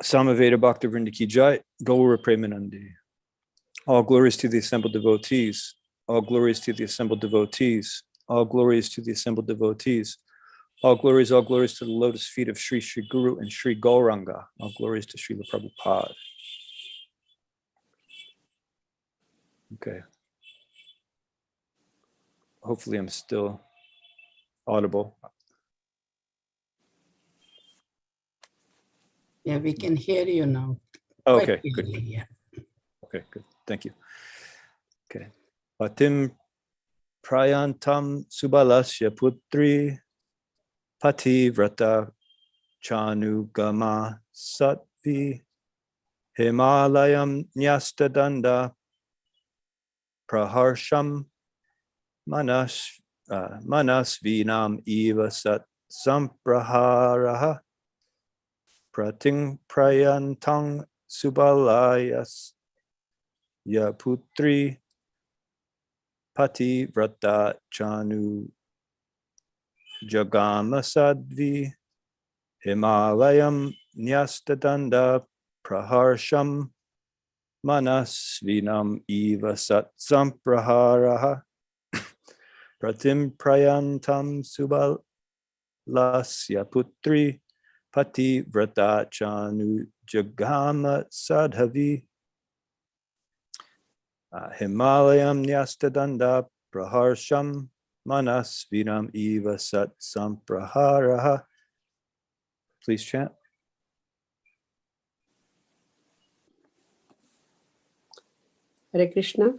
Samaveda Bhakta Vrinda Ki Jai, Gaura Premanandi. All glories to the assembled devotees. All glories to the assembled devotees. All glories to the assembled devotees. All glories to the lotus feet of Sri Sri Guru and Sri Gauranga. All glories to Srila Prabhupada. Okay. Hopefully I'm still audible. Yeah, we can hear you now. Okay, Quite clearly, good. Yeah. Okay, good. Thank you. Okay. Patim Prayantam Subalasya Putri Pativrata Chanugama Sattvi Himalayam Nyastadanda Praharsham Manasvinam Eva Sat Sampraharaha Prating Prayantang Subalayas Yaputri Pativrata Chanu Jagama Sadvi Himalayam Nyastadanda Praharsham Manasvinam Eva Sat Sampraharaha Pratim Prayantam Subalasya Putri Pativrata Chanu Jagama Sadhavi Himalayam Nyastadanda Praharsham Manasvinam Eva Sat Sampraharaha. Please chant. Hare Krishna.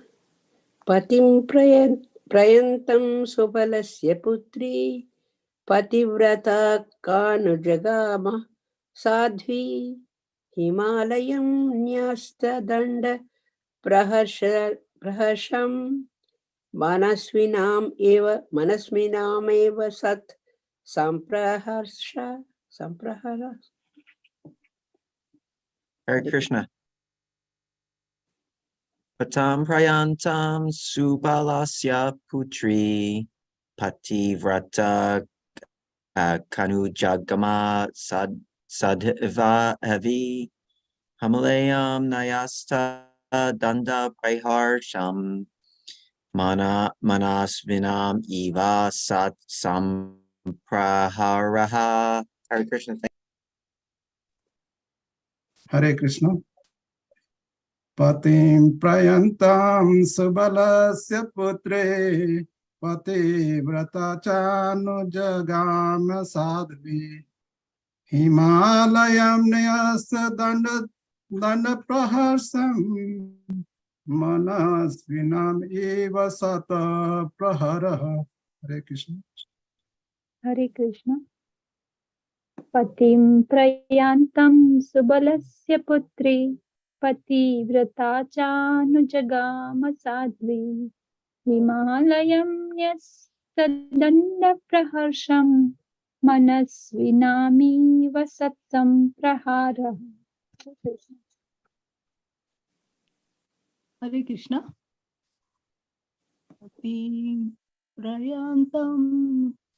Patim prayantam subalasya putri pativrata kanujagama sadhvi Himalayam nyasta danda praharsham manasvinam eva sat samprahara. Hare Krishna. Patam prayantam subalasya putri pativrata kanujagama sadhva hevi hamalayam nayasta danda praharsham manasvinam eva sat sampraharaha. Hare Krishna. Hare Krishna. Patim prayantam subalasya putre pativrata chanu jagama sadhvi Himalayam nayasa danda praharsam manasvinam eva sata praharaha. Hare Krishna. Hare Krishna. Patim prayantam subalasya putri pativrata chanujagama sadhvi Himalayam nyastadanda praharsham manasvinami vasatsam prahara. Hare Krishna. Patim prayantam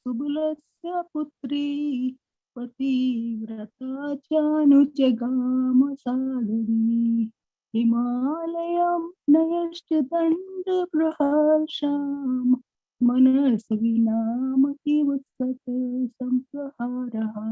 subalasya putri pativrata chanujagama sadhvi Himalayam nayashtadanda praharsham manasvinam ivasat sampraharaha.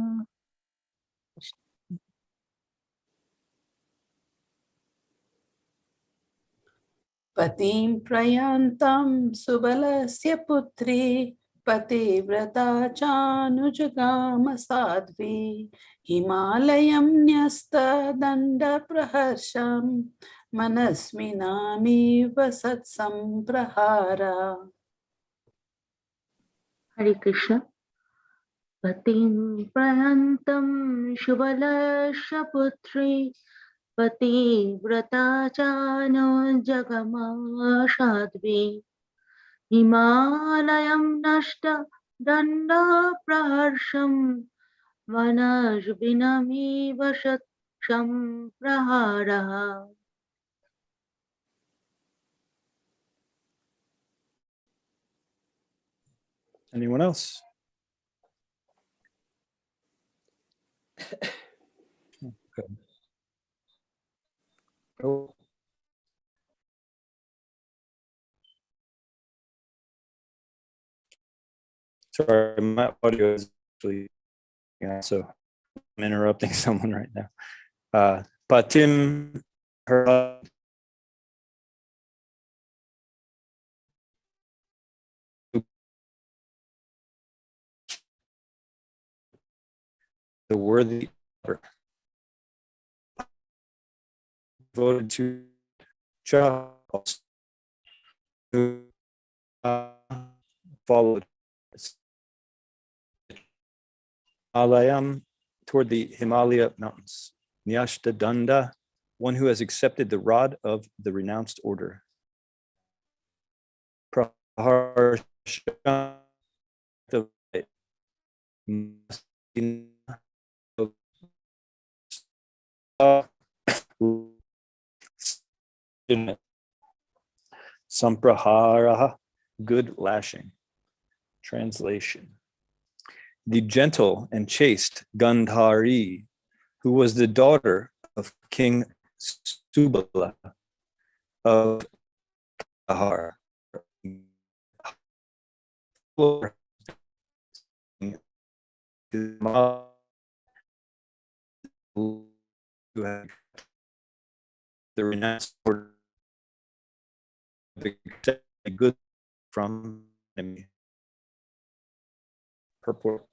Patim prayantam subalasya putri pativrata chanujagama sadhvi Himalayam nyasta danda praharsham manasminami vasat samprahara. Hare Krishna. Patim prayantam shubalasya putri pativrata chanu jagama sadhvi Himalayam nashta danda praharsham vanajvinami vasatsham praharaha. Anyone else? Okay. Oh. Sorry, my audio is actually, so I'm interrupting someone right now. Patim, her the worthy devoted to Charles, who followed Alayam toward the Himalaya mountains. Nyashta Danda, one who has accepted the rod of the renounced order. Praharsha, Samprahara, good lashing. Translation. The gentle and chaste Gandhari, who was the daughter of King Subala of Kandahar, the renounced order, the good from enemy. Purport.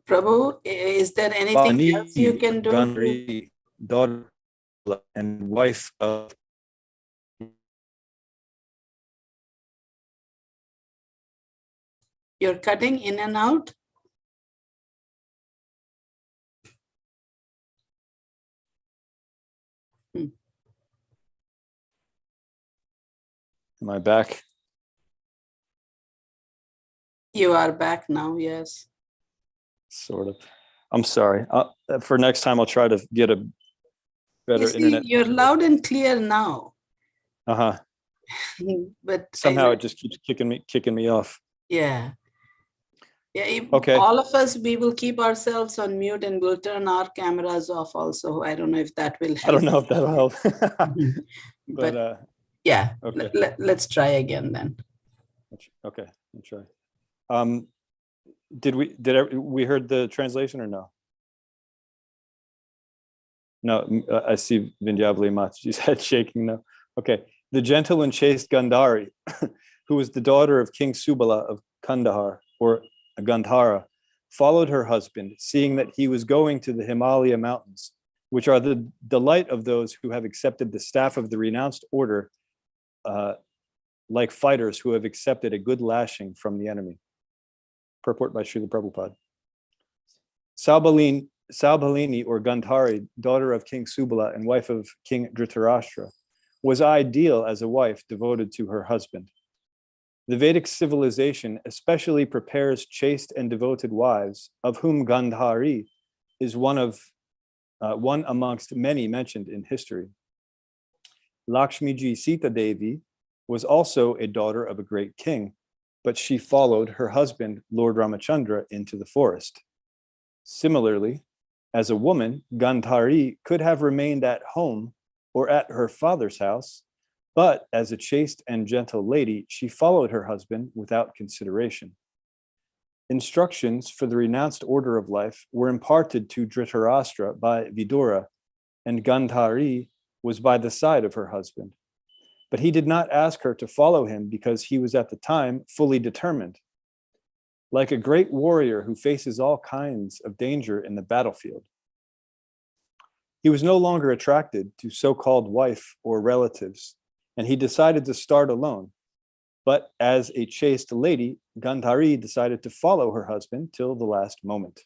Prabhu, is there anything else you can do? Gandhari, daughter and wife of You're cutting in and out. Am I back? You are back now, yes. Sort of. I'm sorry. For next time, I'll try to get a better You see, internet. you're loud and clear now. Uh-huh. But Somehow it just keeps kicking me off. yeah. Yeah, Okay. all of us, we will keep ourselves on mute and we'll turn our cameras off also. I don't know if that will help. I don't know if that'll help. but yeah, okay. Let's try again then. Okay, I'll try. Did we heard the translation or no? No, I see Vindyavali Mataji's head shaking now. Okay. The gentle and chaste Gandhari, who was the daughter of King Subala of Kandahar, or Gandhara, followed her husband, seeing that he was going to the Himalaya mountains, which are the delight of those who have accepted the staff of the renounced order, like fighters who have accepted a good lashing from the enemy. Purport by Srila Prabhupada. Saubalini, or Gandhari, daughter of King Subala and wife of King Dhritarashtra, was ideal as a wife devoted to her husband. The Vedic civilization especially prepares chaste and devoted wives, of whom Gandhari is one amongst many mentioned in history. Lakshmiji Sita Devi was also a daughter of a great king, but she followed her husband, Lord Ramachandra, into the forest. Similarly, as a woman, Gandhari could have remained at home or at her father's house, but as a chaste and gentle lady, she followed her husband without consideration. Instructions for the renounced order of life were imparted to Dhritarashtra by Vidura, and Gandhari was by the side of her husband. But he did not ask her to follow him because he was at the time fully determined. Like a great warrior who faces all kinds of danger in the battlefield, he was no longer attracted to so-called wife or relatives, and he decided to start alone. But as a chaste lady, Gandhari decided to follow her husband till the last moment.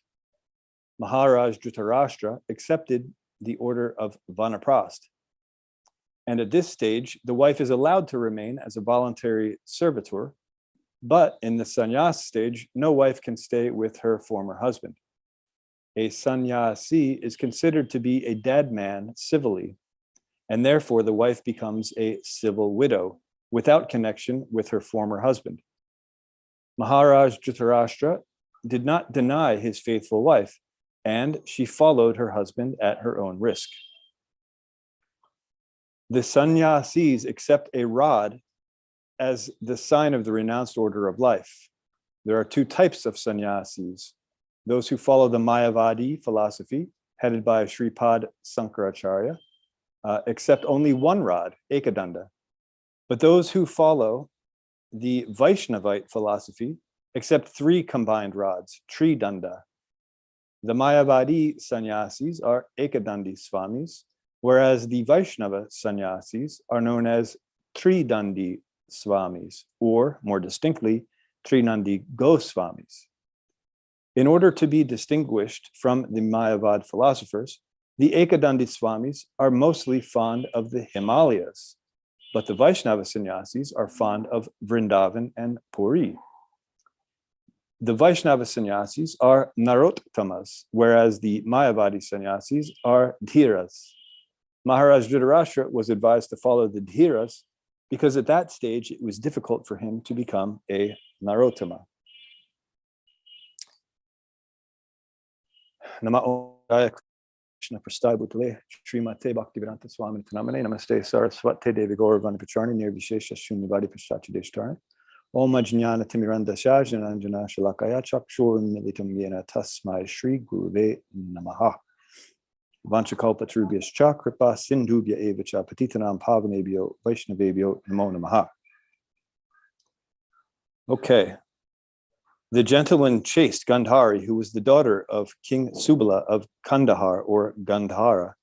Maharaj Dhritarashtra accepted the order of Vanaprast. And at this stage, the wife is allowed to remain as a voluntary servitor, but in the sannyas stage, no wife can stay with her former husband. A sannyasi is considered to be a dead man civilly, and therefore the wife becomes a civil widow without connection with her former husband. Maharaj Dhritarashtra did not deny his faithful wife, and she followed her husband at her own risk. The sannyasis accept a rod as the sign of the renounced order of life. There are two types of sannyasis. Those who follow the Mayavadi philosophy, headed by Sripad Sankaracharya, accept only one rod, ekadanda. But those who follow the Vaishnavite philosophy accept three combined rods, tridanda. The Mayavadi sannyasis are ekadandi swamis, whereas the Vaishnava sannyasis are known as tridandi swamis, or more distinctly, trinandi goswamis. In order to be distinguished from the Mayavad philosophers, the ekadandi swamis are mostly fond of the Himalayas, but the Vaishnava sannyasis are fond of Vrindavan and Puri. The Vaishnava sannyasis are narottamas, whereas the Mayavadi sannyasis are dhiras. Maharaj Dhritarashtra was advised to follow the dhiras because at that stage it was difficult for him to become a narottama. Krishna Prasthaya Bhutale, Srimate Bhaktivedanta Swami Namane, Namaste Saraswate Devi Gauravan Pacharni, Nirvishesha Shunyavadi Paschachi Deshtari, Om Ajnana Timiranda Shajananjana Shalakaya Chakshur Militum Yena Tasmai Shri Guruve Namaha. Vanchakalpa Trubhyas Chakripa Sindhubhya Evacha Patitanam Pavanebhyo Vaishnavebhyo Namo Namaha. Okay. The gentle and chaste Gandhari, who was the daughter of King Subala of Kandahar or Gandhara,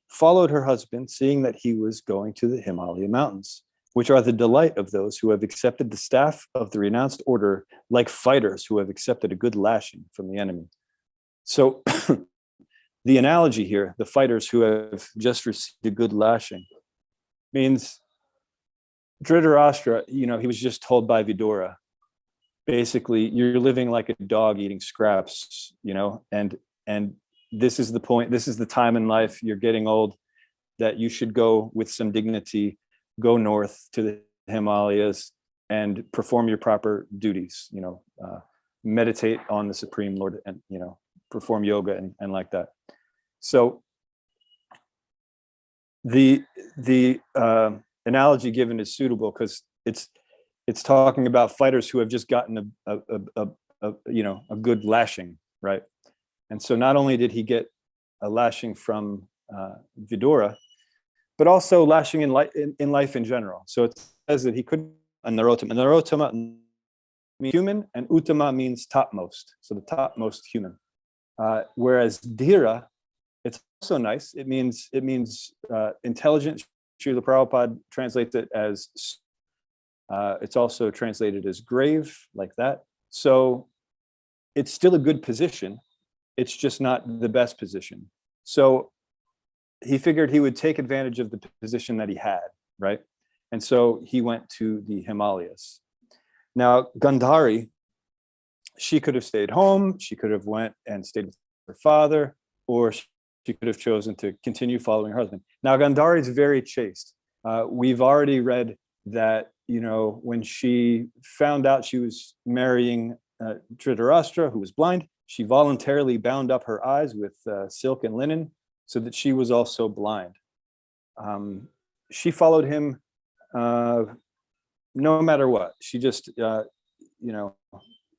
followed her husband, seeing that he was going to the Himalaya mountains, which are the delight of those who have accepted the staff of the renounced order, like fighters who have accepted a good lashing from the enemy. So the analogy here, the fighters who have just received a good lashing, means Dhritarashtra, he was just told by Vidura, basically, you're living like a dog eating scraps, and this is the point, this is the time in life, you're getting old, that you should go with some dignity, go north to the Himalayas and perform your proper duties, meditate on the Supreme Lord and, perform yoga and like that. So the analogy given is suitable because it's talking about fighters who have just gotten a good lashing, right? And so not only did he get a lashing from Vidura, but also lashing in life in general. So it says that he couldn't a narottama. A narottama means human, and uttama means topmost, so the topmost human. Whereas dhira, it's also nice. It means intelligent. Srila Prabhupada translates it as. It's also translated as grave, like that. So it's still a good position. It's just not the best position. So he figured he would take advantage of the position that he had, right? And so he went to the Himalayas. Now, Gandhari, she could have stayed home. She could have went and stayed with her father, or she could have chosen to continue following her husband. Now, Gandhari is very chaste. We've already read that, when she found out she was marrying Dhritarashtra, who was blind, she voluntarily bound up her eyes with silk and linen so that she was also blind. She followed him no matter what. She just,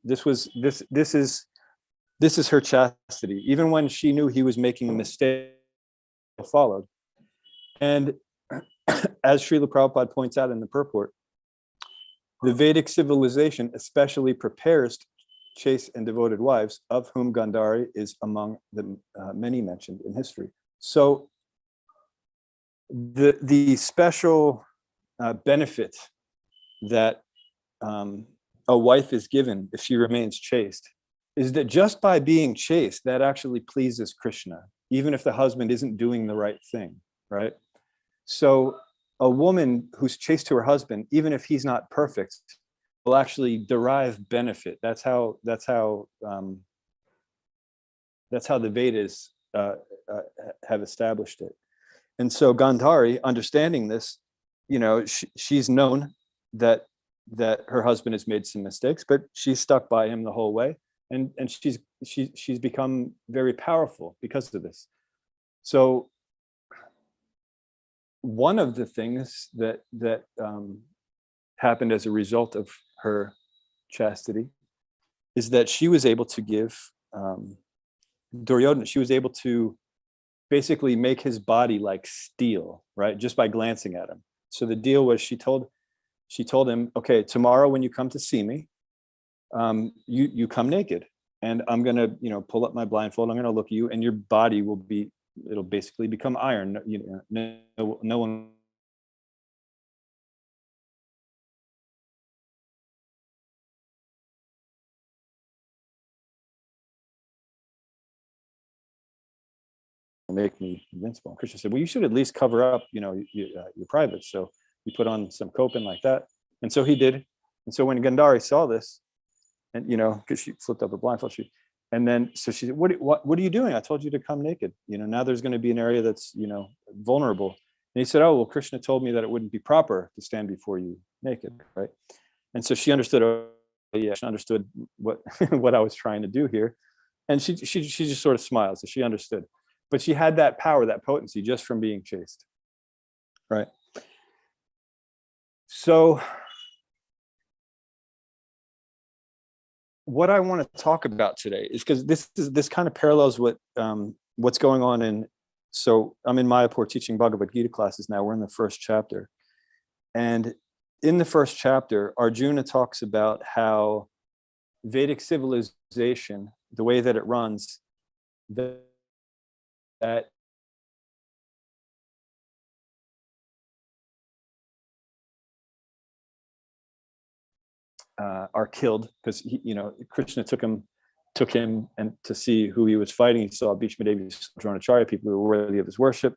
this is her chastity. Even when she knew he was making a mistake, followed. And as Srila Prabhupada points out in the purport, the Vedic civilization especially prepares chaste and devoted wives, of whom Gandhari is among the many mentioned in history. So the special benefit that a wife is given if she remains chaste is that just by being chaste, that actually pleases Krishna, even if the husband isn't doing the right thing, right? So a woman who's chaste to her husband, even if he's not perfect, will actually derive benefit. That's how the Vedas have established it. And so Gandhari, understanding this, she's known that her husband has made some mistakes, but she's stuck by him the whole way, and she's become very powerful because of this. So one of the things that happened as a result of her chastity is that she was able to give Duryodhana, she was able to basically make his body like steel, right? Just by glancing at him. So the deal was she told him, okay, tomorrow when you come to see me, you come naked, and I'm gonna, pull up my blindfold. I'm gonna look at you, and your body it'll basically become iron. No one. Make me invincible. And Krishna said, well, you should at least cover up, your privates. So he put on some coping like that. And so he did. And so when Gandhari saw this, and, because she flipped up her blindfold, and then, so she said, what are you doing? I told you to come naked. Now there's going to be an area that's, vulnerable. And he said, oh, well, Krishna told me that it wouldn't be proper to stand before you naked, right? And so she understood, she understood what, what I was trying to do here. And she just sort of smiled. So she understood. But she had that power, that potency, just from being chaste, right? So what I want to talk about today is, because this kind of parallels what's going on in. So I'm in Mayapur teaching Bhagavad Gita classes now. We're in the first chapter, and in the first chapter, Arjuna talks about how Vedic civilization, the way that it runs, that are killed because Krishna took him and to see who he was fighting. He saw Bhishma Devi, Dronacharya, people who were worthy of his worship.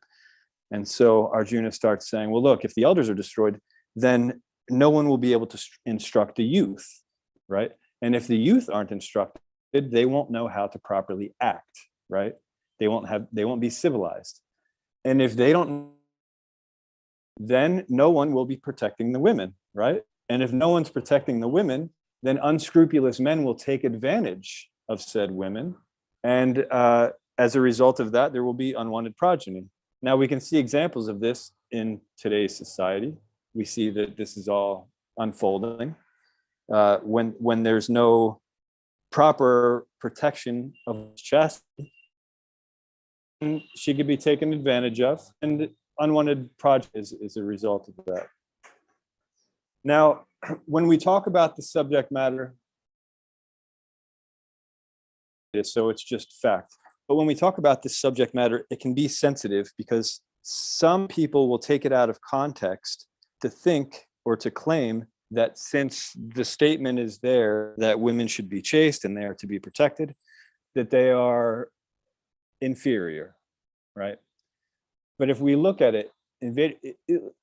And so Arjuna starts saying, well, look, if the elders are destroyed, then no one will be able to instruct the youth, right? And if the youth aren't instructed, they won't know how to properly act, right? They won't be civilized. And if they don't, then no one will be protecting the women, right? And if no one's protecting the women, then unscrupulous men will take advantage of said women. And as a result of that, there will be unwanted progeny. Now we can see examples of this in today's society. We see that this is all unfolding when there's no proper protection of chastity. She could be taken advantage of, and unwanted progeny is a result of that. Now, when we talk about the subject matter, so it's just fact. But when we talk about this subject matter, it can be sensitive because some people will take it out of context to think or to claim that since the statement is there that women should be chaste and they are to be protected, that they are inferior, right? But if we look at it,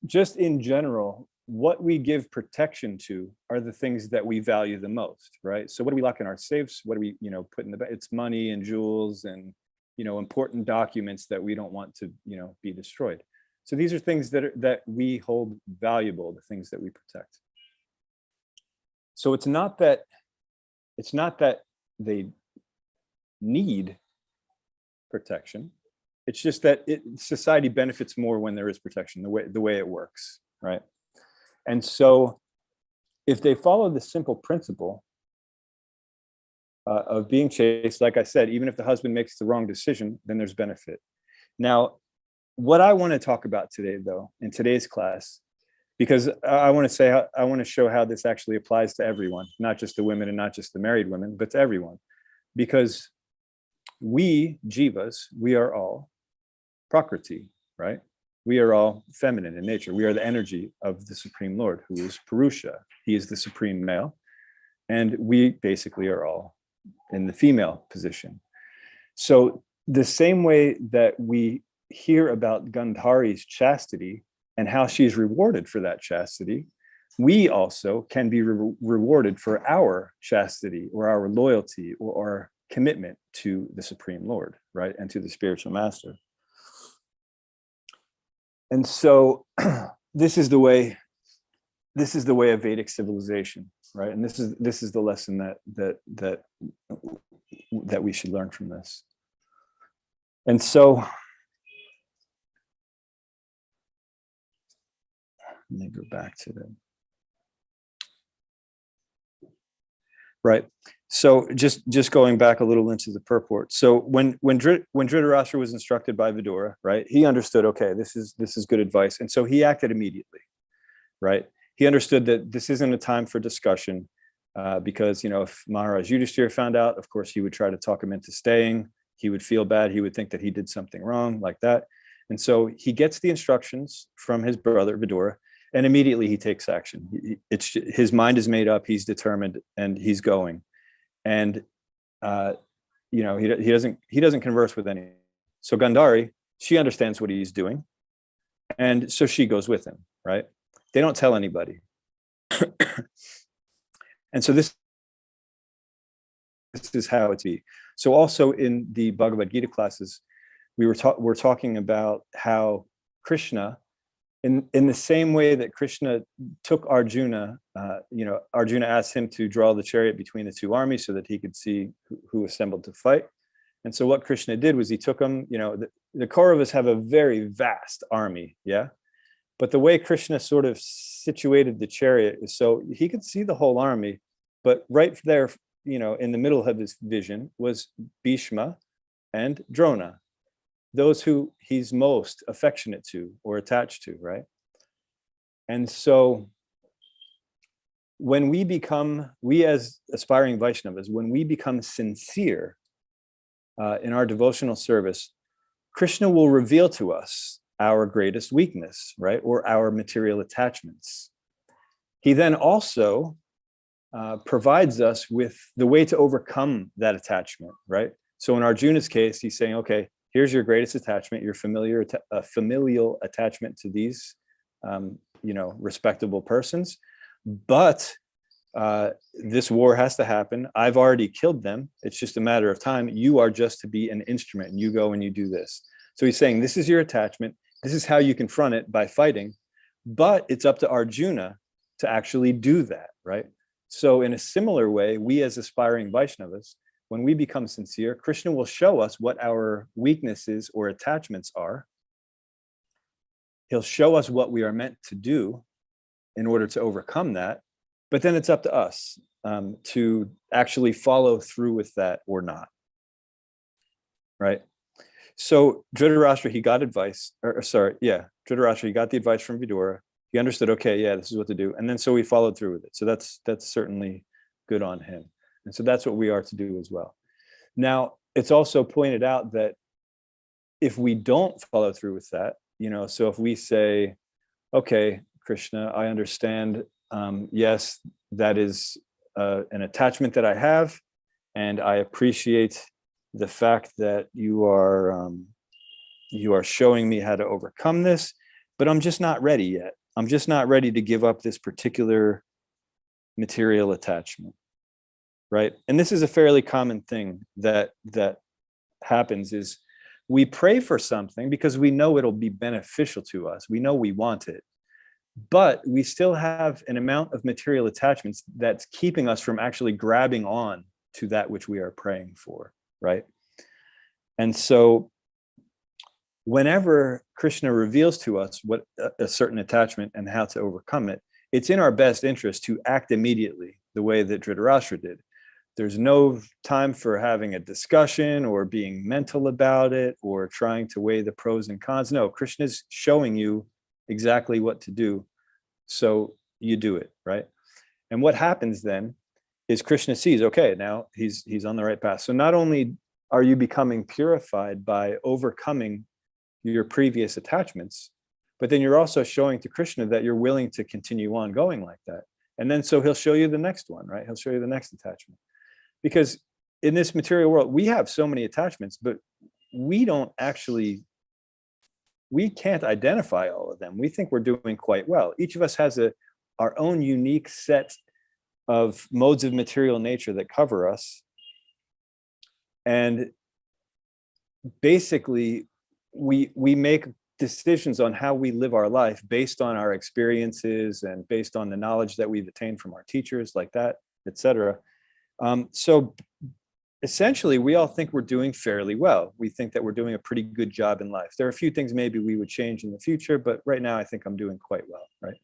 just in general, what we give protection to are the things that we value the most, right? So what do we lock in our safes? What do we, put in the, it's money and jewels and, important documents that we don't want to, be destroyed. So these are things that we hold valuable, the things that we protect. So it's not that they need protection. It's just that society benefits more when there is protection, the way it works, right? And so if they follow the simple principle of being chaste, like I said, even if the husband makes the wrong decision, then there's benefit. Now, what I want to talk about today, though, in today's class, because I want to show how this actually applies to everyone, not just the women and not just the married women, but to everyone. Because we, jivas, we are all prakriti, right? We are all feminine in nature. We are the energy of the Supreme Lord, who is Purusha. He is the supreme male. And we basically are all in the female position. So the same way that we hear about Gandhari's chastity and how she's rewarded for that chastity, we also can be rewarded for our chastity or our loyalty or our commitment to the Supreme Lord, right? And to the spiritual master. And so this is the way of Vedic civilization, right? And this is the lesson that we should learn from this. And so Let me go back to them. Right. So just going back a little into the purport. So when Dhritarashtra was instructed by Vidura, right, he understood, okay, this is good advice. And so he acted immediately, right? He understood that this isn't a time for discussion because, if Maharaj Yudhishthira found out, of course, he would try to talk him into staying. He would feel bad. He would think that he did something wrong like that. And so he gets the instructions from his brother Vidura, and immediately he takes action. His mind is made up. He's determined, and he's going. And he doesn't converse with anyone. So Gandhari, she understands what he's doing, and so she goes with him. Right? They don't tell anybody. And so this is how it's be. So also in the Bhagavad Gita classes, we're talking about how Krishna, in the same way that Krishna took Arjuna, Arjuna asked him to draw the chariot between the two armies so that he could see who assembled to fight. And so what Krishna did was he took them, the Kauravas have a very vast army, yeah? But the way Krishna sort of situated the chariot is so he could see the whole army, but right there, in the middle of his vision was Bhishma and Drona, those who he's most affectionate to or attached to, right? And so when we as aspiring Vaishnavas, when we become sincere in our devotional service, Krishna will reveal to us our greatest weakness, right? Or our material attachments. He then also provides us with the way to overcome that attachment, right? So in Arjuna's case, he's saying, okay, here's your greatest attachment, your familial attachment to these, respectable persons. But this war has to happen. I've already killed them. It's just a matter of time. You are just to be an instrument, and you go and you do this. So he's saying, this is your attachment. This is how you confront it, by fighting. But it's up to Arjuna to actually do that, right? So in a similar way, we as aspiring Vaishnavas, when we become sincere, Krishna will show us what our weaknesses or attachments are. He'll show us what we are meant to do in order to overcome that. But then it's up to us to actually follow through with that or not. Right? So Dhritarashtra, he got advice, Dhritarashtra, he got the advice from Vidura. He understood, okay, yeah, this is what to do. And then so he followed through with it. So that's certainly good on him. And so that's what we are to do as well. Now, it's also pointed out that if we don't follow through with that, so if we say, okay, Krishna, I understand, yes, that is an attachment that I have, and I appreciate the fact that you are showing me how to overcome this, but I'm just not ready yet. I'm just not ready to give up this particular material attachment. Right. And this is a fairly common thing that happens is we pray for something because we know it'll be beneficial to us. We know we want it, but we still have an amount of material attachments that's keeping us from actually grabbing on to that which we are praying for. Right. And so whenever Krishna reveals to us what a certain attachment and how to overcome it, it's in our best interest to act immediately the way that Dhritarashtra did. There's no time for having a discussion or being mental about it or trying to weigh the pros and cons. No, Krishna's showing you exactly what to do. So you do it, right? And what happens then is Krishna sees, okay, now he's on the right path. So not only are you becoming purified by overcoming your previous attachments, but then you're also showing to Krishna that you're willing to continue on going like that. And then so he'll show you the next one, right? He'll show you the next attachment. Because in this material world, we have so many attachments, but we can't identify all of them. We think we're doing quite well. Each of us has our own unique set of modes of material nature that cover us. And basically, we make decisions on how we live our life based on our experiences and based on the knowledge that we've attained from our teachers like that, etc. So essentially, we all think we're doing fairly well. We think that we're doing a pretty good job in life. There are a few things maybe we would change in the future, but right now I think I'm doing quite well, right?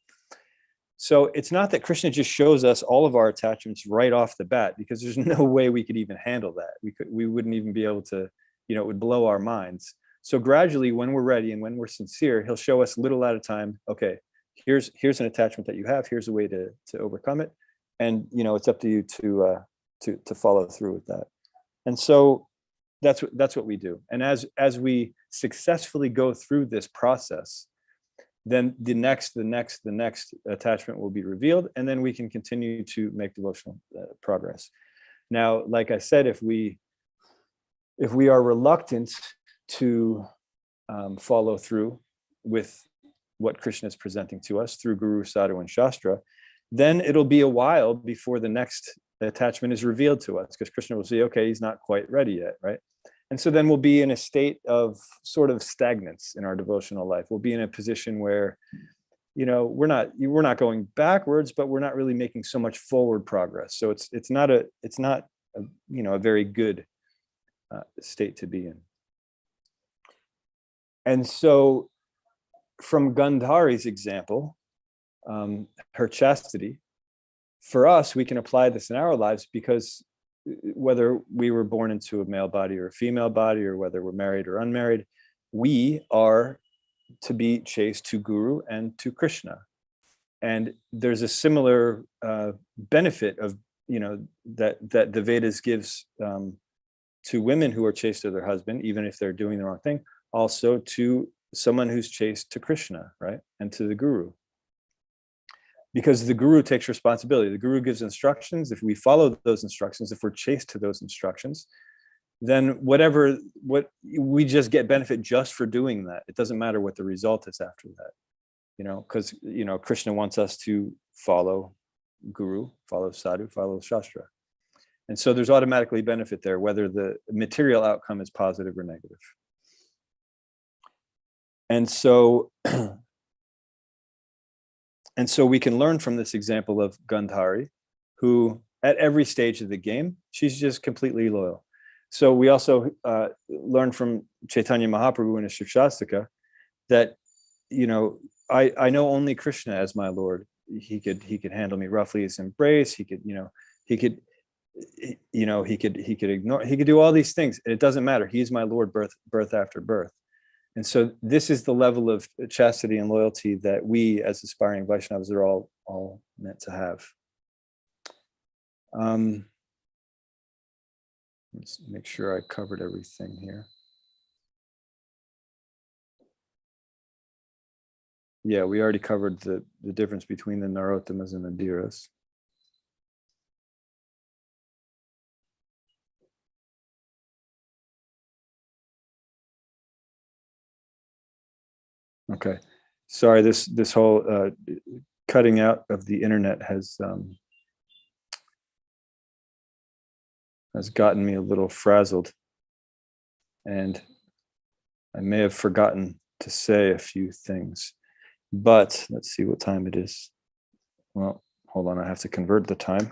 So it's not that Krishna just shows us all of our attachments right off the bat, because there's no way we could even handle that. We wouldn't even be able to, it would blow our minds. So gradually, when we're ready and when we're sincere, he'll show us little at a time. Okay, here's an attachment that you have. Here's a way to overcome it, and it's up to you to follow through with that. And so that's what we do. And as we successfully go through this process, then the next attachment will be revealed, and then we can continue to make devotional progress. Now, like I said, if we are reluctant to follow through with what Krishna is presenting to us through Guru, Sadhu, and Shastra, then it'll be a while before the next attachment is revealed to us, because Krishna will say, okay, he's not quite ready yet, right? And so then we'll be in a state of sort of stagnance in our devotional life. We'll be in a position where, we're not going backwards, but we're not really making so much forward progress. So it's not a very good state to be in. And so from Gandhari's example, her chastity, for us, we can apply this in our lives, because whether we were born into a male body or a female body, or whether we're married or unmarried, we are to be chaste to Guru and to Krishna. And there's a similar benefit of, that the Vedas gives to women who are chaste to their husband, even if they're doing the wrong thing, also to someone who's chaste to Krishna, right? And to the Guru. Because the Guru takes responsibility. The Guru gives instructions. If we follow those instructions, if we're chaste to those instructions, then what we just get benefit just for doing that. It doesn't matter what the result is after that, because Krishna wants us to follow Guru, follow Sadhu, follow Shastra. And so there's automatically benefit there, whether the material outcome is positive or negative. And so we can learn from this example of Gandhari, who at every stage of the game, she's just completely loyal. So we also learn from Chaitanya Mahaprabhu in a Shikshastika that, I know only Krishna as my Lord. He could handle me roughly his embrace. He could ignore, he could do all these things. It doesn't matter. He's my Lord, birth after birth. And so this is the level of chastity and loyalty that we as aspiring Vaishnavas are all meant to have. Let's make sure I covered everything here. Yeah, we already covered the difference between the Narottamas and the Dhiras. Okay, sorry, this whole cutting out of the internet has gotten me a little frazzled, and I may have forgotten to say a few things, but let's see what time it is. Well, hold on, I have to convert the time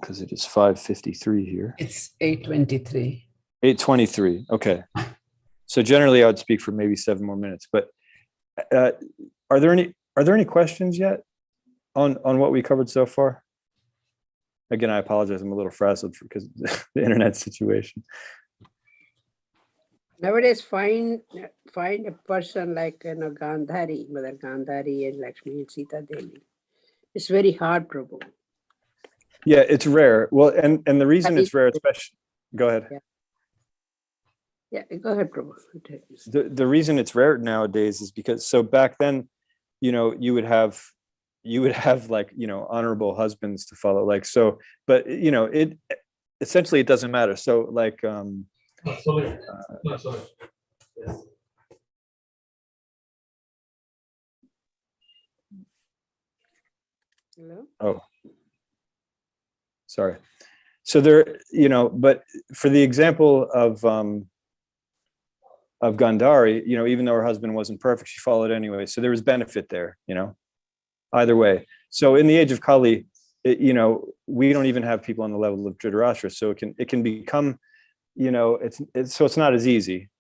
because it is 5:53 here. It's 8:23. 8:23, okay. So generally I would speak for maybe 7 more minutes, but are there any questions yet on what we covered so far? Again, I apologize, I'm a little frazzled because of the internet situation. Nowadays, find a person like Gandhari, Mother Gandhari and Lakshmi and Sita Devi. It's very hard, Prabhu. Yeah, it's rare. Well, and the reason it's rare, especially, go ahead. Yeah, go ahead, Prabhu. The reason it's rare nowadays is because, so back then, you would have like, honorable husbands to follow, like, so, but it essentially, it doesn't matter. So like, Hello? Oh, sorry. So there, but for the example of Gandhari, even though her husband wasn't perfect, she followed anyway. So there was benefit there, either way. So in the age of Kali, we don't even have people on the level of Drashtra. So it can become, it's not as easy.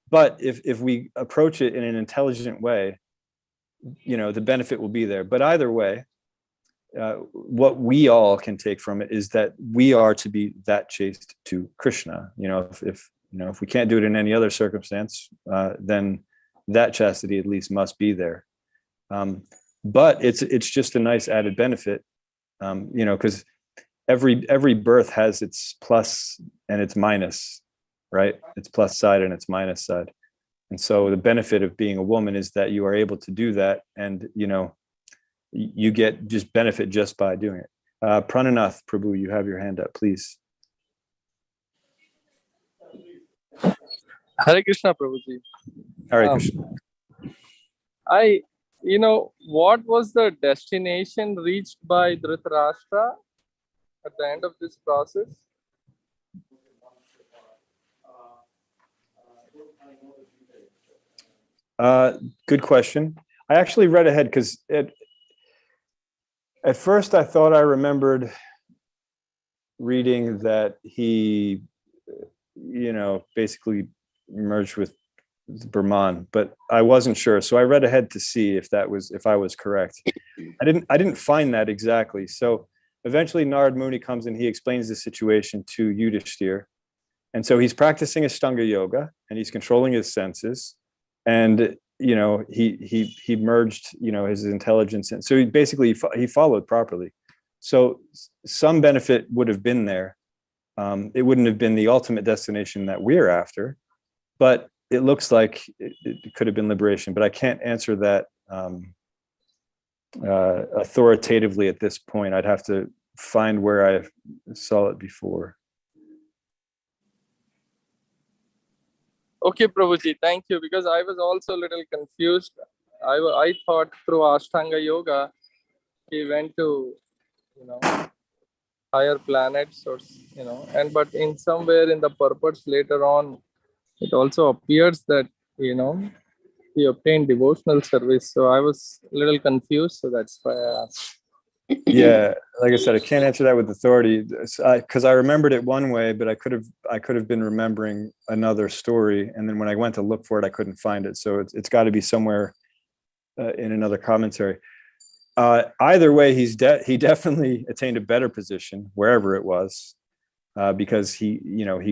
But if we approach it in an intelligent way, the benefit will be there. But either way, what we all can take from it is that we are to be that chaste to Krishna. If we can't do it in any other circumstance, then that chastity at least must be there. But it's just a nice added benefit, because every birth has its plus and its minus, right? Its plus side and its minus side. And so the benefit of being a woman is that you are able to do that, and you get just benefit just by doing it. Prananath Prabhu, you have your hand up, please. Hare Krishna, Prabhuji. Hare Krishna. What was the destination reached by Dhritarashtra at the end of this process? Good question. I actually read ahead because at first I thought I remembered reading that he, basically merged with Brahman, but I wasn't sure. So I read ahead to see if I was correct. I didn't find that exactly. So eventually Narad Muni comes and he explains the situation to Yudhishthir. And so he's practicing Ashtanga yoga and he's controlling his senses. And he merged his intelligence, and so he followed properly. So some benefit would have been there. It wouldn't have been the ultimate destination that we're after, but it looks like it could have been liberation. But I can't answer that authoritatively at this point. I'd have to find where I saw it before. Okay, Prabhuji, thank you. Because I was also a little confused. I thought through Ashtanga Yoga, he went to, higher planets, but in somewhere in the purports later on, it also appears that, he obtained devotional service. So I was a little confused. So that's why I asked. Yeah, like I said, I can't answer that with authority because I remembered it one way, but I could have been remembering another story, and then when I went to look for it, I couldn't find it. So it's got to be somewhere in another commentary. Either way, he definitely attained a better position wherever it was, because he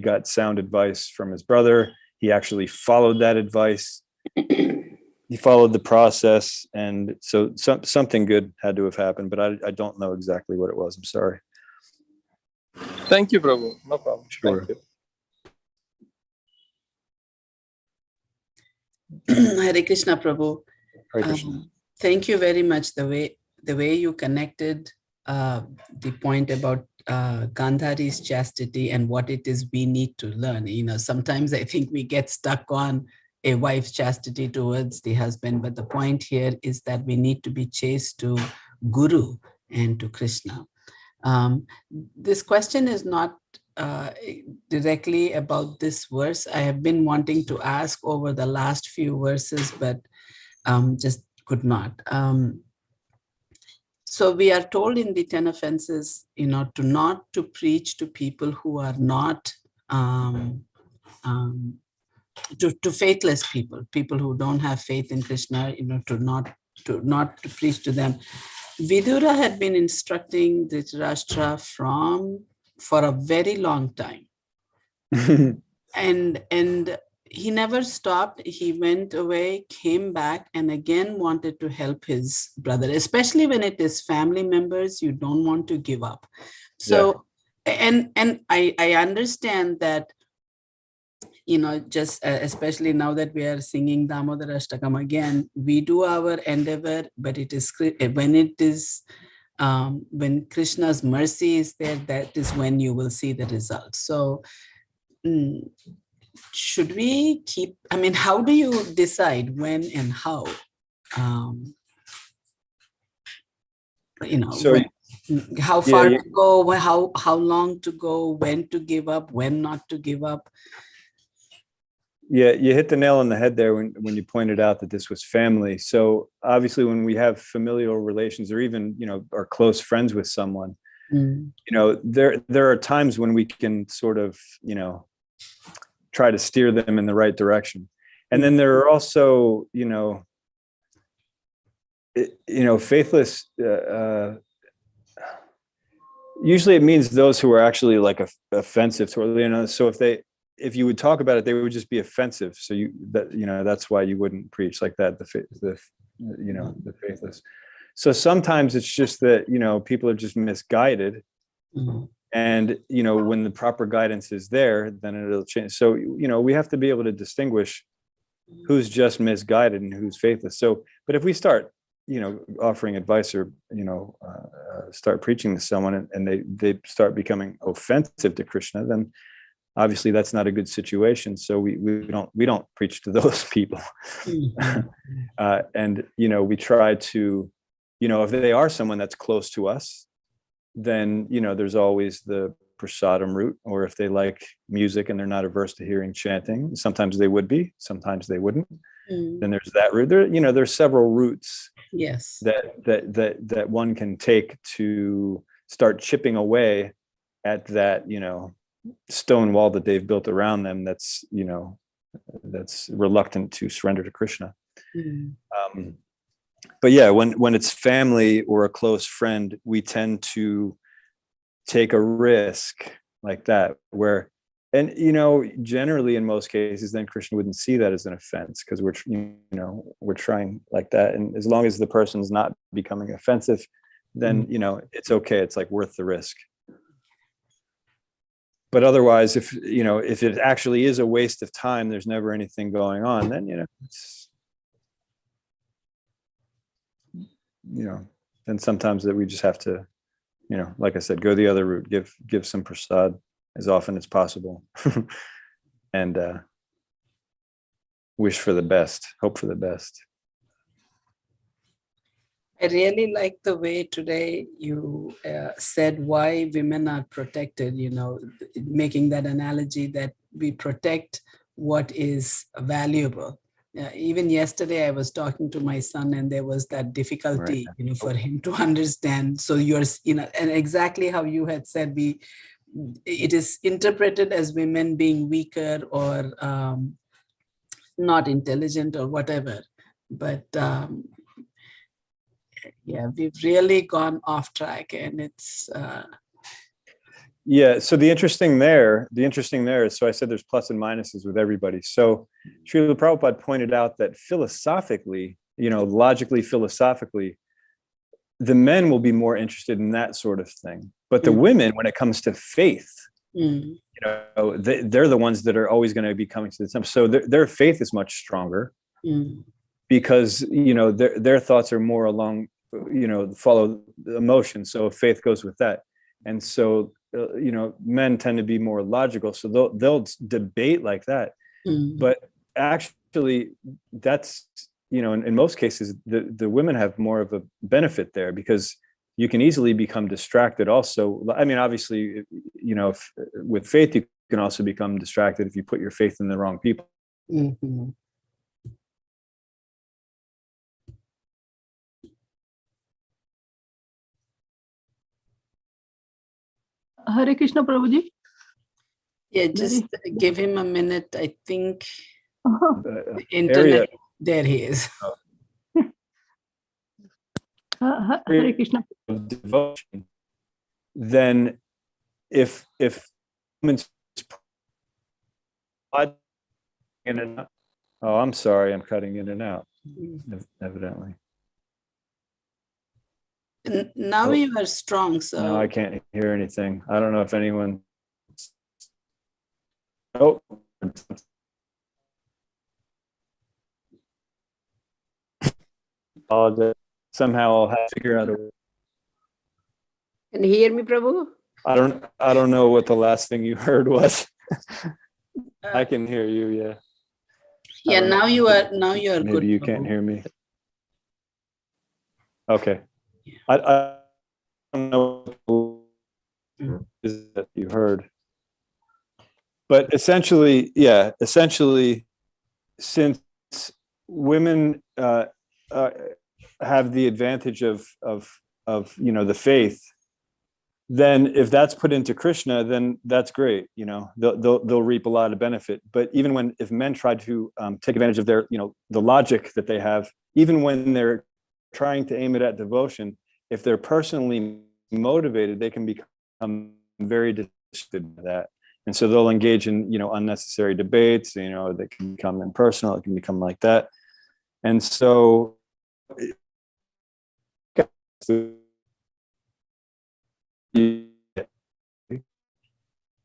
got sound advice from his brother. He actually followed that advice. He followed the process, and so something good had to have happened, but I don't know exactly what it was. I'm sorry. Thank you, Prabhu. No problem. Sure. Thank you. Hare Krishna, Prabhu. Hare Krishna. Thank you very much. The way you connected the point about Gandhari's chastity and what it is we need to learn. Sometimes I think we get stuck on a wife's chastity towards the husband, but the point here is that we need to be chaste to Guru and to Krishna. This question is not directly about this verse. I have been wanting to ask over the last few verses, but just could not. So we are told in the 10 offenses, to preach to people who are not to faithless people who don't have faith in Krishna, to not preach to them. Vidura had been instructing Dhritarashtra for a very long time. and he never stopped. He went away, came back, and again wanted to help his brother, especially when it is family members. You don't want to give up. So, yeah. And I understand that, just especially now that we are singing Damodara Ashtakam again, we do our endeavor, but when Krishna's mercy is there, that is when you will see the result. So should we keep, how do you decide when and how? How far to go, how long to go, when to give up, when not to give up? Yeah, you hit the nail on the head there when you pointed out that this was family. So obviously when we have familial relations, or even, are close friends with someone, there are times when we can sort of, try to steer them in the right direction. And then there are also, faithless, usually it means those who are actually like offensive to, so if you would talk about it, they would just be offensive. So that's why you wouldn't preach like that, the faithless. So sometimes it's just that, people are just misguided. Mm-hmm. And, when the proper guidance is there, then it'll change. So, we have to be able to distinguish who's just misguided and who's faithless. So, but if we start, offering advice or, start preaching to someone and they start becoming offensive to Krishna, then obviously that's not a good situation. So we don't preach to those people. Mm-hmm. And, we try to, if they are someone that's close to us, then, there's always the prasadam route, or if they like music and they're not averse to hearing chanting, sometimes they would be, sometimes they wouldn't. Then there's that route. There's several routes Yes. that one can take to start chipping away at that, stone wall that they've built around them that's reluctant to surrender to Krishna. But yeah, when it's family or a close friend, we tend to take a risk like that, where, and generally in most cases, then Krishna wouldn't see that as an offense, because we're trying like that, and as long as the person's not becoming offensive, then it's okay. It's like worth the risk. But otherwise, if it actually is a waste of time, there's never anything going on, then then sometimes that we just have to, like I said, go the other route, give some prasad as often as possible, and wish for the best, hope for the best. I really like the way today you said why women are protected, making that analogy that we protect what is valuable. Even yesterday, I was talking to my son, and there was that difficulty, Right. for him to understand. So and exactly how you had said, it is interpreted as women being weaker or not intelligent or whatever. But yeah, we've really gone off track, and it's. Yeah. So the interesting there is, so I said there's plus and minuses with everybody. So Srila Prabhupada pointed out that philosophically, logically, philosophically, the men will be more interested in that sort of thing. But the women, when it comes to faith, they're the ones that are always going to be coming to the temple. So their faith is much stronger because, their thoughts are more along, follow the emotion. So faith goes with that. And so, men tend to be more logical, so they'll debate like that. But actually, that's, in most cases, the women have more of a benefit there, because you can easily become distracted also. I mean, obviously, with faith, you can also become distracted if you put your faith in the wrong people. Mm-hmm. Hare Krishna, Prabhuji. Yeah, just give him a minute. I think Hare internet. There he is. Krishna. Of devotion, then if women's oh, I'm sorry, I'm cutting in and out, evidently. Now you are strong, so No, I can't hear anything. I don't know if anyone. Oh. Somehow I'll have to figure out a way. Can you hear me, Prabhu? I don't know what the last thing you heard was. I can hear you, yeah. Yeah, now you are Maybe good. Maybe you can't hear me. Okay. I don't know what that you heard. But essentially, since women have the advantage of the faith, then if that's put into Krishna, then that's great. They'll reap a lot of benefit. But even if men try to take advantage of their the logic that they have, even when they're trying to aim it at devotion, if they're personally motivated, they can become very distracted by that. And so they'll engage in, unnecessary debates, that can become impersonal, it can become like that. And so,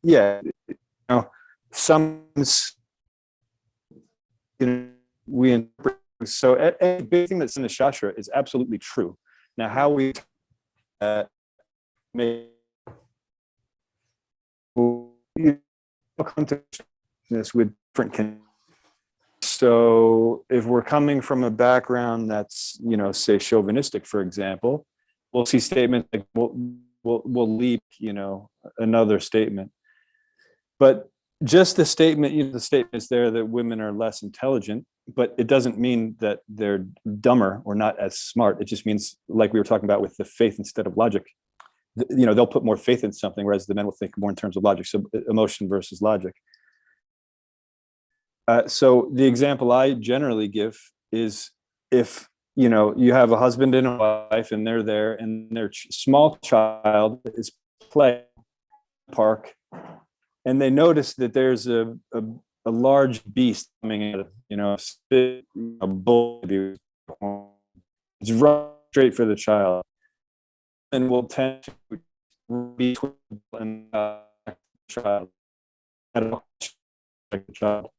yeah, sometimes, we interpret, so a big thing that's in the Shastra is absolutely true. Now, how we may come to this with different. So if we're coming from a background that's, say chauvinistic, for example, we'll see statements like we'll leap, another statement. But just the statement, the statement is there that women are less intelligent, but it doesn't mean that they're dumber or not as smart. It just means, like we were talking about with the faith instead of logic, they'll put more faith in something, whereas the men will think more in terms of logic. So emotion versus logic. So the example I generally give is if, you have a husband and a wife and they're there and their small child is playing in the park and they notice that there's a large beast coming at them, a bull, it's right straight for the child, and will tend to be and child, like the child,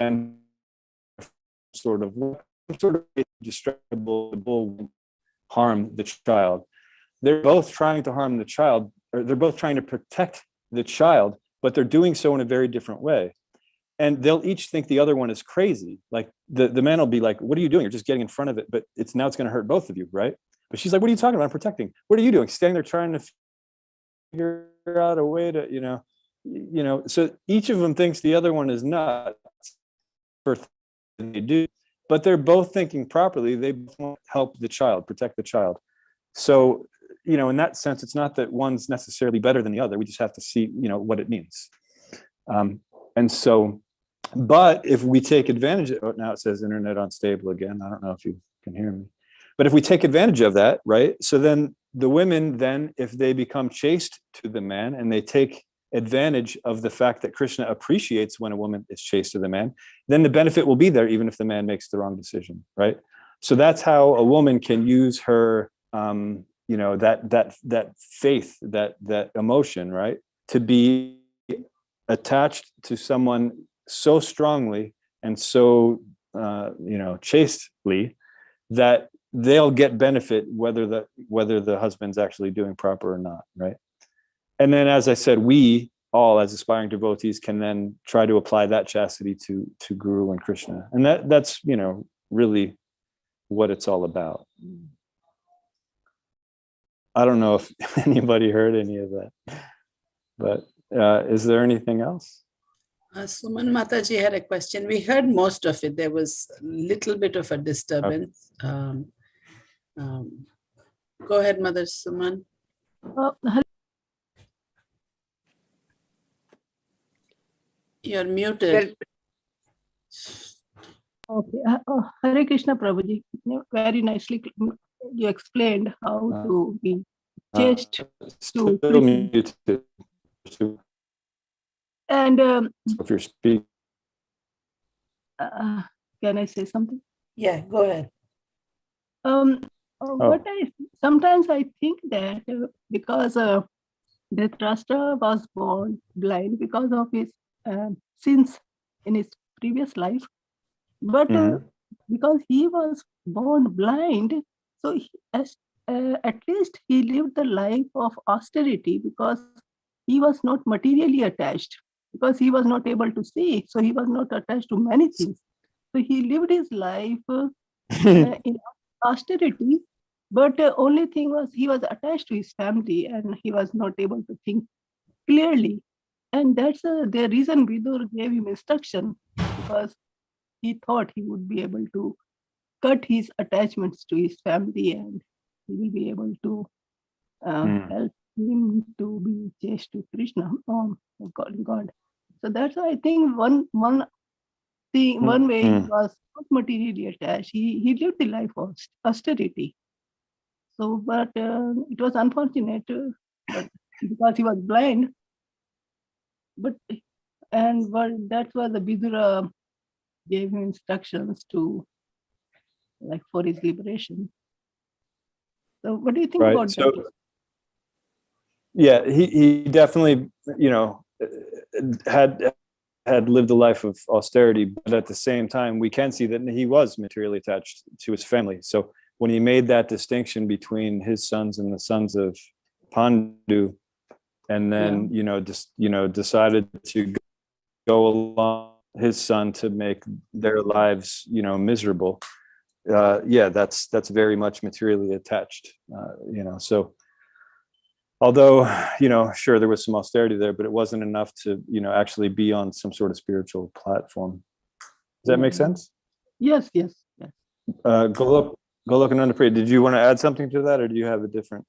and sort of distractible, will harm the child. They're both trying to harm the child, or they're both trying to protect the child, but they're doing so in a very different way. And they'll each think the other one is crazy. Like the man will be like, what are you doing? You're just getting in front of it, but it's going to hurt both of you, right? But she's like, what are you talking about? I'm protecting. What are you doing? Standing there trying to figure out a way to, so each of them thinks the other one is nuts for things they do, but they're both thinking properly. They both want to help the child, protect the child. So, in that sense, it's not that one's necessarily better than the other. We just have to see, what it means. And so, but if we take advantage of, now it says internet unstable again. I don't know if you can hear me, but if we take advantage of that, right? So then the women, if they become chaste to the man and they take advantage of the fact that Krishna appreciates when a woman is chaste to the man, then the benefit will be there even if the man makes the wrong decision, right? So that's how a woman can use her, that faith, that emotion, right, to be attached to someone so strongly and so chastely that they'll get benefit whether the husband's actually doing proper or not, right? And then, as I said, we all as aspiring devotees can then try to apply that chastity to Guru and Krishna, and that's really what it's all about. I don't know if anybody heard any of that, but is there anything else? Suman Mataji had a question. We heard most of it. There was a little bit of a disturbance. Okay. Go ahead, Mother Suman. You're muted. Okay. Hare Krishna, Prabhuji. Very nicely you explained how to be chaste to Krishna. And if you're speaking, can I say something? Yeah, go ahead. What sometimes I think that because Drashtra was born blind because of his sins in his previous life, but because he was born blind, so at least he lived the life of austerity because he was not materially attached, because he was not able to see, so he was not attached to many things. So he lived his life in austerity, but only thing was he was attached to his family and he was not able to think clearly. And that's the reason Vidur gave him instruction, because he thought he would be able to cut his attachments to his family and he will be able to help him to be chaste to Krishna, God. So that's why I think one thing, one way he Mm. was not materially attached. He lived the life of austerity. So, but it was unfortunate, but because he was blind. But that's why the Bidura gave him instructions to, like, for his liberation. So, what do you think Right. about So, that? yeah, he definitely, had lived a life of austerity, but at the same time, we can see that he was materially attached to his family. So when he made that distinction between his sons and the sons of Pandu, and then decided to go along his son to make their lives miserable, that's very much materially attached. So although sure, there was some austerity there, but it wasn't enough to actually be on some sort of spiritual platform. Does that make sense? Yes. Golok and Untitled, did you want to add something to that, or do you have a different?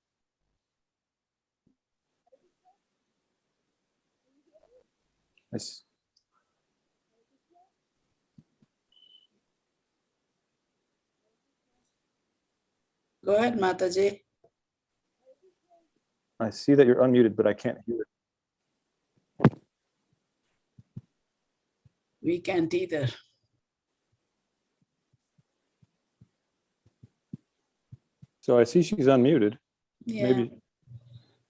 Yes. Go ahead, Mataji. I see that you're unmuted, but I can't hear it. We can't either. So I see she's unmuted. Yeah.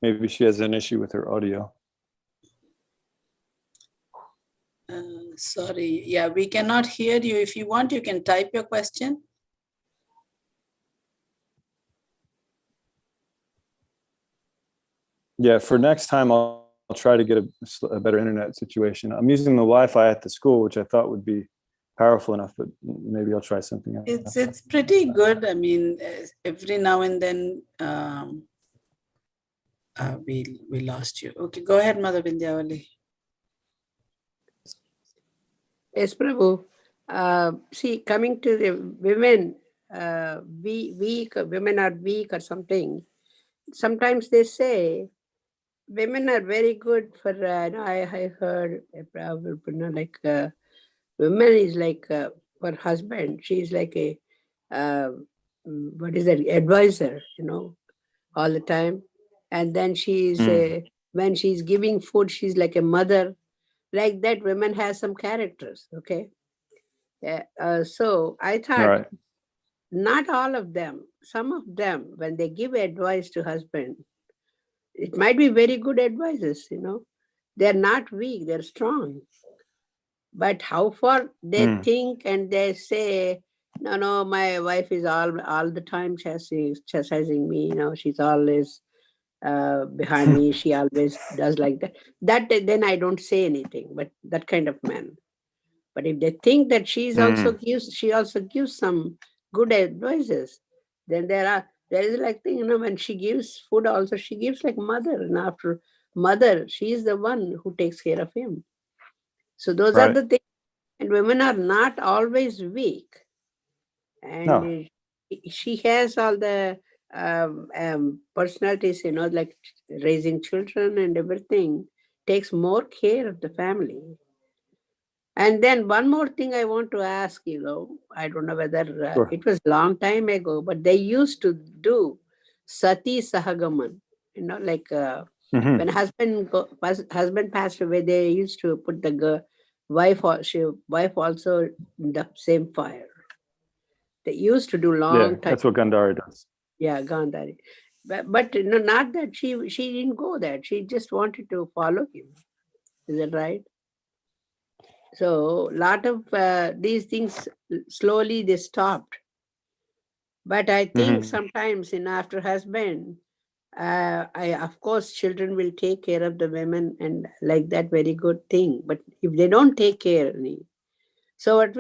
Maybe she has an issue with her audio. Sorry. Yeah, we cannot hear you. If you want, you can type your question. Yeah, for next time, I'll try to get a better internet situation. I'm using the Wi-Fi at the school, which I thought would be powerful enough, but maybe I'll try something else. It's pretty good. I mean, every now and then we lost you. Okay, go ahead, Mother Vindhyavali. Yes, Prabhu. See, coming to the women, women are weak or something. Sometimes they say women are very good for, I heard, like women is like for husband, she's like a, what is that, advisor, all the time. And then she's, when she's giving food, she's like a mother. Like that, women has some characters, okay? Yeah, so I thought, not all of them, some of them, when they give advice to husband, it might be very good advices, They're not weak, they're strong. But how far they think and they say, no, my wife is all the time chastising me, she's always behind me, she always does like that. That then I don't say anything, but that kind of man. But if they think that she also gives some good advices, then there is like thing, when she gives food also, she gives like mother, and after mother, she is the one who takes care of him. So those are the things, and women are not always weak. And she has all the personalities, like raising children and everything, takes more care of the family. And then one more thing I want to ask, I don't know whether it was long time ago, but they used to do sati sahagaman, like when husband passed away, they used to put the wife also in the same fire. They used to do long time. That's what Gandhari does. Yeah, Gandhari. But not that she didn't go there. She just wanted to follow him. Is that right? So a lot of these things, slowly they stopped. But I think sometimes after husband, of course, children will take care of the women, and like that, very good thing. But if they don't take care, so what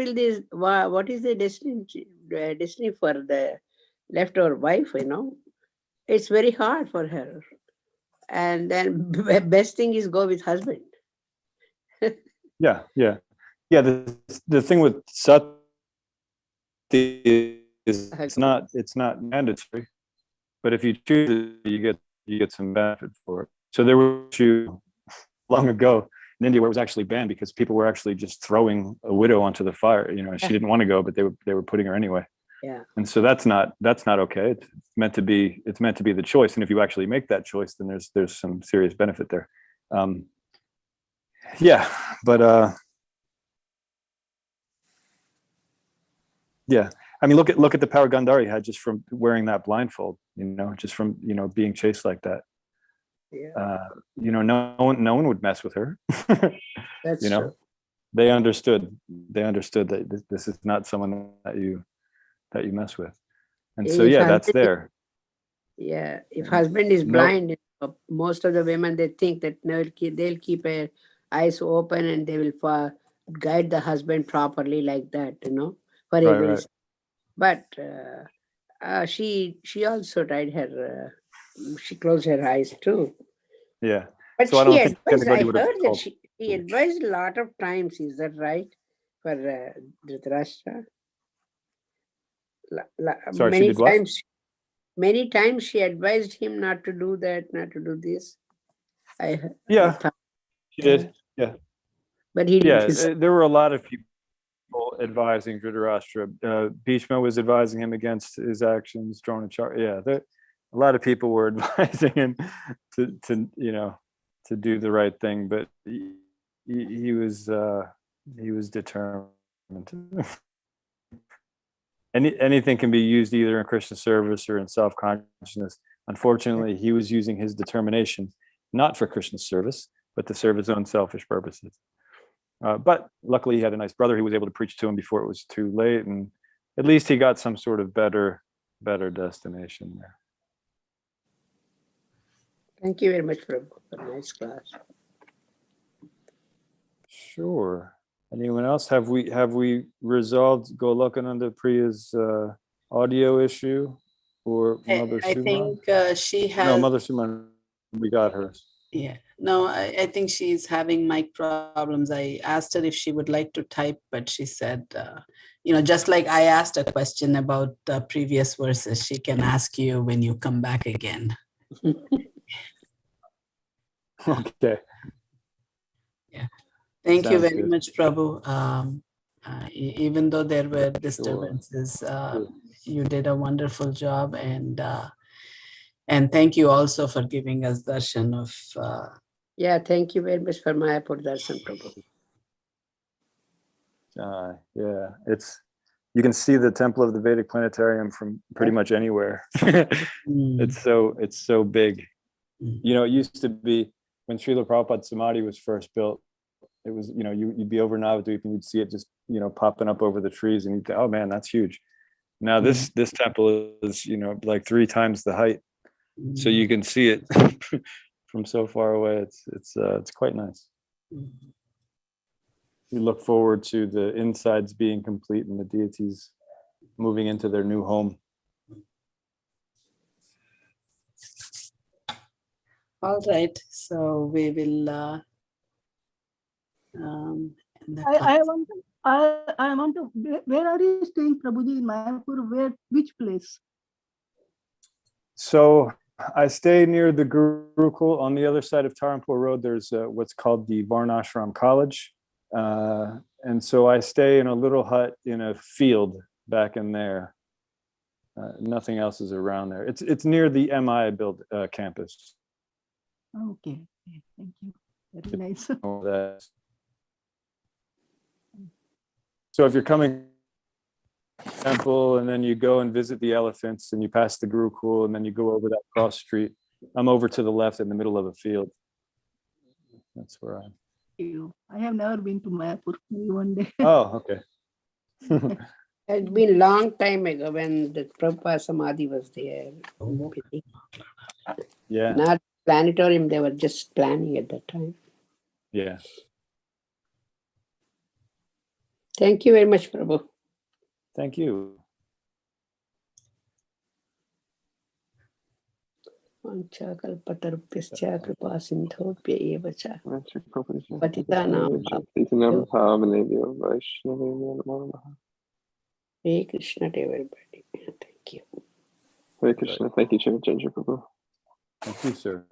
is the destiny for the leftover wife, It's very hard for her. And then best thing is go with husband. Yeah. The thing with sati is it's not mandatory, but if you choose it, you get some benefit for it. So there was a issue long ago, in India where it was actually banned because people were actually just throwing a widow onto the fire. You know, she didn't want to go, but they were putting her anyway. Yeah. And so that's not okay. It's meant to be the choice. And if you actually make that choice, then there's some serious benefit there. Yeah, but yeah. I mean, look at the power Gandhari had just from wearing that blindfold, you know, just from, you know, being chased like that. Yeah. You know, no one would mess with her. That's you know, true. they understood that this is not someone that you mess with. And so, If yeah, that's husband is- there. Yeah, if husband is No. blind, most of the women, they think that they'll keep their eyes open and they will guide the husband properly like that, you know, for Right, every. right. But she also tried her. She closed her eyes too. Yeah. But So I she don't think advised. I anybody would have heard that called. she advised a lot of times. Is that right? For Drashtra. Sorry, she did what? Many times she advised him not to do that, not to do this. I thought, She did. Yeah. but he Yeah, didn't. there were a lot of people advising Dhritarashtra. Bhishma was advising him against his actions. Dronacharya, yeah, a lot of people were advising him to you know, to do the right thing, but he was determined. Anything can be used either in Krishna service or in self-consciousness. Unfortunately, he was using his determination not for Krishna service, but to serve his own selfish purposes. But luckily, he had a nice brother who was able to preach to him before it was too late, and at least he got some sort of better destination there. Thank you very much for a nice class. Sure. Anyone else? Have we resolved Golokananda Priya's audio issue, or Mother I Suman? think she has. No, Mother Suman, we got hers. Yeah, no, I think she's having mic problems. I asked her if she would like to type, but she said, you know, just like I asked a question about the previous verses, she can ask you when you come back again. Okay. Yeah. Thank you Sounds very good. much, Prabhu. Even though there were disturbances, you did a wonderful job, and thank you also for giving us darshan of. Yeah, thank you very much for Mayapur Darshan, Prabhu. Yeah, you can see the temple of the Vedic Planetarium from pretty much anywhere. It's so big. You know, it used to be when Srila Prabhupada's Samadhi was first built, it was, you know, you'd be over Navadvip and you'd see it just, you know, popping up over the trees, and you'd think, oh man, that's huge. Now this temple is, you know, like 3 times the height, so you can see it from so far away. It's quite nice. We look forward to the insides being complete and the deities moving into their new home. All right, so we will. I want to. Where are you staying, Prabhuji, in Mayapur? Which place? So I stay near the Gurukul. On the other side of Tarampur Road, there's what's called the Varnashram College. And so I stay in a little hut in a field back in there. Nothing else is around there. It's near the MI campus. Okay, thank you. Very nice. So if you're coming to the temple and then you go and visit the elephants and you pass the Gurukul and then you go over that cross street, I'm over to the left in the middle of a field. That's where I am. I have never been to Mayapur. Maybe one day. Oh, okay. It's been a long time ago when the Prabhupada Samadhi was there. Yeah. Not Planetarium, they were just planning at that time. Yeah. Thank you very much, Prabhu. Thank you. Vanchakalpatarupyascha kripasindhobhya eva cha. Hare Krishna to everybody. Thank you. Hare Krishna. Thank you, Chaitanya Prabhu. Thank you, sir.